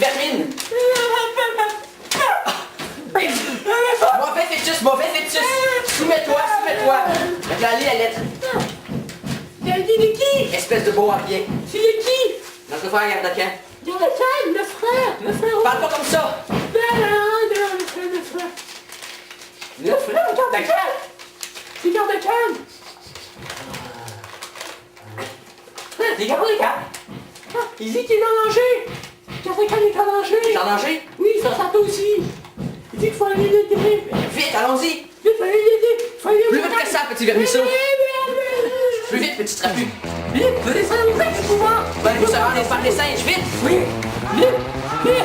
vermine! Mauvais fœtus! Soumets-toi! Je vais aller à la lettre. T'as dit de qui? Espèce de beau harrier. C'est de qui? Notre frère Gardacan. Gardacan, le frère. Parle pas comme ça! Non, le frère. Le frère, Gardacan! C'est Gardacan! C'est Gardacan! Il dit qu'il est en danger! Gardacan est en danger! T'es en danger? Oui, ça toi aussi! Il dit qu'il faut aller l'aider! Vite, allons-y! Il faut aller l'aider! Plus vite que ça, petit vermisseau! Plus vite, petit trapu! Vite, faut descendre au pouvoir! Va aller vous savoir les parcs des singes, vite! Oui! Vite!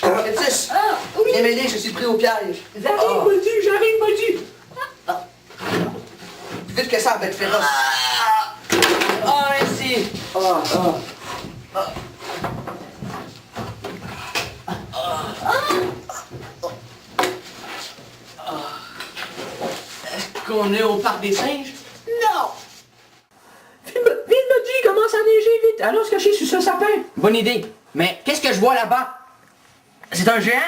Fœtus! Viens m'aider, je suis pris au piège! J'arrive, Modu! Plus vite que ça, bête féroce! Merci! Est-ce qu'on est au parc des singes? Non! Vite, Modu, il commence à neiger, vite! Allons se cacher sous ce sapin! Bonne idée! Mais qu'est-ce que je vois là-bas? C'est un géant?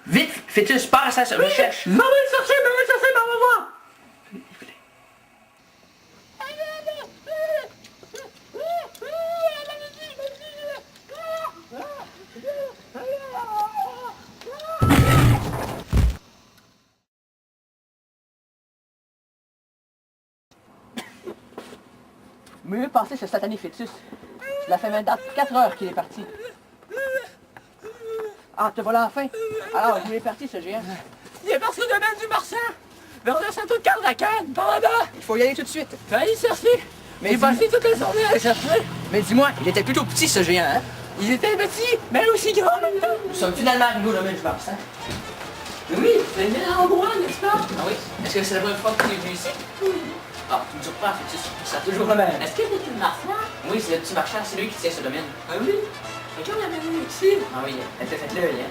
Vite, fœtus, pars à sa recherche! Va le chercher, va voir! Mieux passer ce satané fœtus. Cela fait maintenant 4 heures qu'il est parti. Ah, te voilà enfin? Alors, il est parti ce géant. Il est parti au domaine du Marsan! Vers le château de Gardacan, par là-bas! Il faut y aller tout de suite. Va aller chercher! Mais J'ai dis-moi- passé toute la journée à le chercher! Mais dis-moi, il était plutôt petit ce géant, hein? Il était petit, mais aussi grand en même temps! Nous sommes finalement arrivés au domaine du Marsan. Oui, c'est le meilleur endroit, n'est-ce pas? Ah oui? Est-ce que c'est la première fois que tu es venu ici? Ah, tu me surprends, fœtus. Ça a toujours le même. Est-ce que c'est une Marsan? Oui, c'est le petit marchand, c'est lui qui tient ce domaine. Ah oui? Et quand on a venu ici? Ah oui, elle fait fait le hein?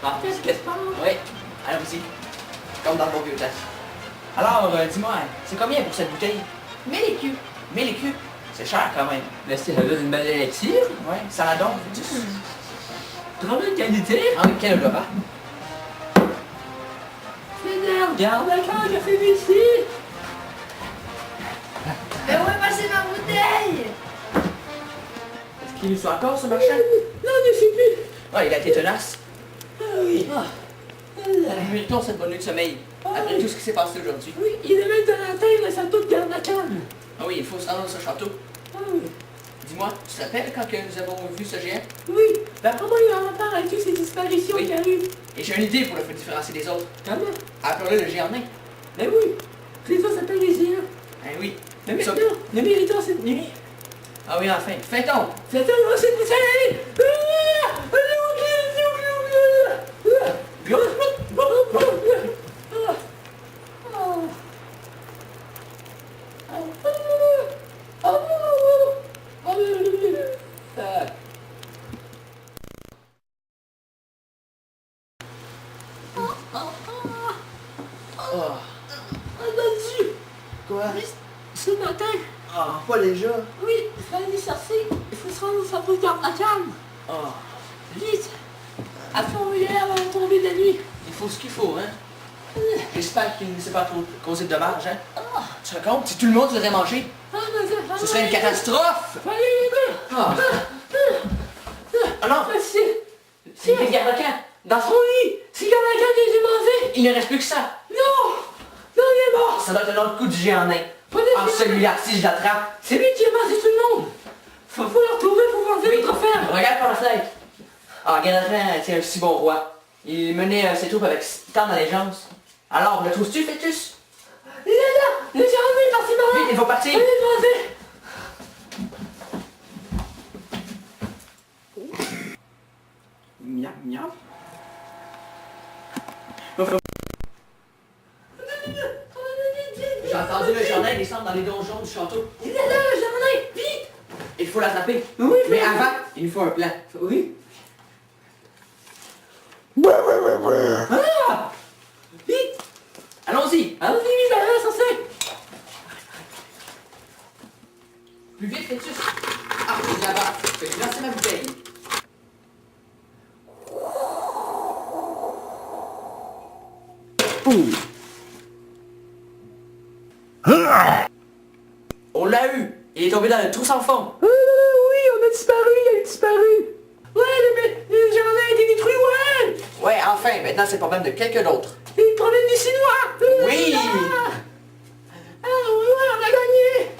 Ah, Qu'est-ce qui se passe? oui, allons-y. Comme dans le bon vieux temps. Alors, dis-moi, c'est combien pour cette bouteille? 1000 écus. 1000 écus? C'est cher quand même. Mais c'est une belle lecture. Ouais, ça la donne, fœtus. Trop bonne qualité. Ah oui, quel odorat. Seigneur, regarde quand j'ai fait ici. Mais où est passée ma bouteille? Est-ce qu'il nous soit encore ce marchand? Non, ne sais plus. Ah, il a été tenace. Ah oui. Ah, méritons cette bonne nuit de sommeil. Après tout ce qui s'est passé aujourd'hui. Oui, il est même dans la terre, le château de Gardacan. Ah oui, il faut se rendre dans ce château. Ah oui. Dis-moi, tu te rappelles quand que nous avons vu ce géant? Oui. Ben comment il en entend avec toutes ces disparitions Oui. qui arrivent? Et j'ai une idée pour le faire différencier des autres. Comment? Appelons-le le géant nain. Ben oui. Les autres s'appellent les géants. Eh oui. Mais Ça- maintenant, nous méritons cette nuit. Ah oui, enfin. Fais-t-on! C'est un cette nuit. Oh. Quoi? Ce matin, Ah, pas déjà. oui, il faut aller chercher. Il faut se rendre au château de Gardacan. Ah, Vite. Après, on va y aller avant de tomber de nuit. il faut ce qu'il faut, hein? J'espère qu'il ne s'est pas trop causé de dommages, hein? Tu te rends compte? Si tout le monde se l'aurait mangé, ce serait une catastrophe! Faut aller l'aider. Ah, ah non! C'est C'est Gardacan! Dans son... oui, si Gardacan les a mangés. Il ne reste plus que ça! Non, non, il est mort. Ça doit être un autre coup du géant nain. Prenez Ah, celui-là, si je l'attrape. C'est lui qui a mangé tout le monde. Faut le retrouver pour manger notre frère. Regarde par la fenêtre. Ah, Gardacan était un si bon roi. Il menait ses troupes avec tant d'allégeance. Alors, le trouves-tu, fœtus? Il est là. Le géant est parti par là. Vite, il faut partir. Allez, manger. Miam, miam. J'ai entendu le jardin descendre dans les donjons du château. Il est là, le jardin. Vite. faut la taper. Oui, Mais avant, il nous faut un plan. Oui. Ah! Vite! Allons-y. Allons-y, vite, allez, censé! Plus vite, Flétus. Ah, c'est là-bas. Je vais lancer ma bouteille. On l'a eu. Il est tombé dans le trou sans fond. Oui, on a disparu, il a disparu! Ouais, le jardin a été détruit, ouais! Ouais, enfin, maintenant c'est le problème de quelqu'un d'autre. C'est le problème des Chinois! Oui! Ah, ouais, on a gagné!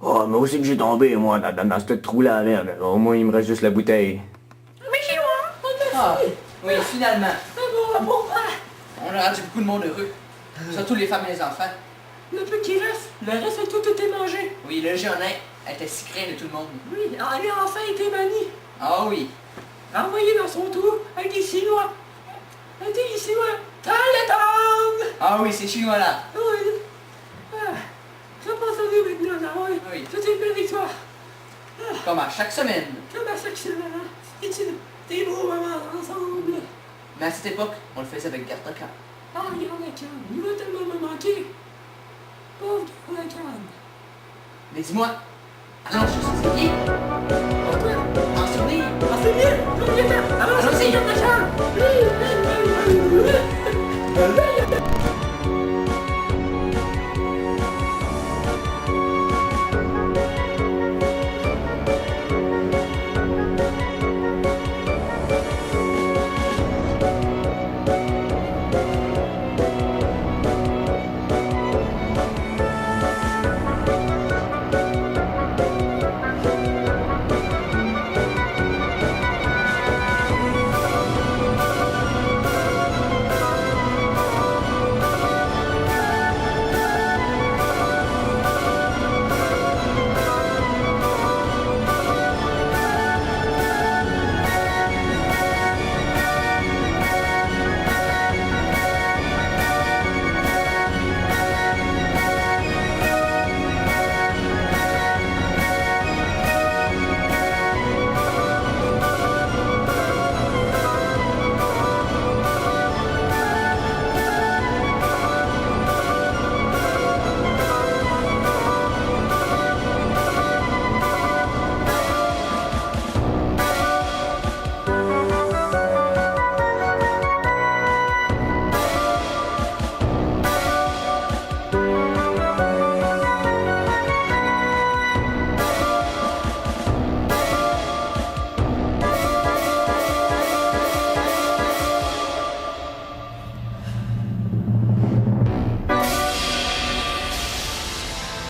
Oh, mais où c'est que j'ai tombé, moi, dans ce trou-là, merde. Au moins, il me reste juste la bouteille. Mais Chinois, on a Ah, fini! oui, finalement. Bon, On a rendu beaucoup de monde heureux. Surtout les femmes et les enfants. le petit reste, le reste a tout été mangé. Oui, le jardin était si craint de tout le monde. Oui, elle a enfin été banni. Ah oui. Envoyé dans son trou avec des Chinois. Avec des Chinois. Taletang! Ah oui, ces Chinois-là. Oui. Ah, ça passe à nous maintenant, là, oui. Oui. C'est une belle victoire. Comme à chaque semaine. Comme à chaque semaine, hein. C'est des beaux moments ensemble. Mais à cette époque, on le faisait avec garde de camp. Ah, il y en a qu'un. Il va tellement me manquer. Pauvre Huracan. Mais dis-moi, allons chez ce qui? Pourquoi? En souvenir. Ah, c'est bien. Allons-y, Allons-y. Huracan.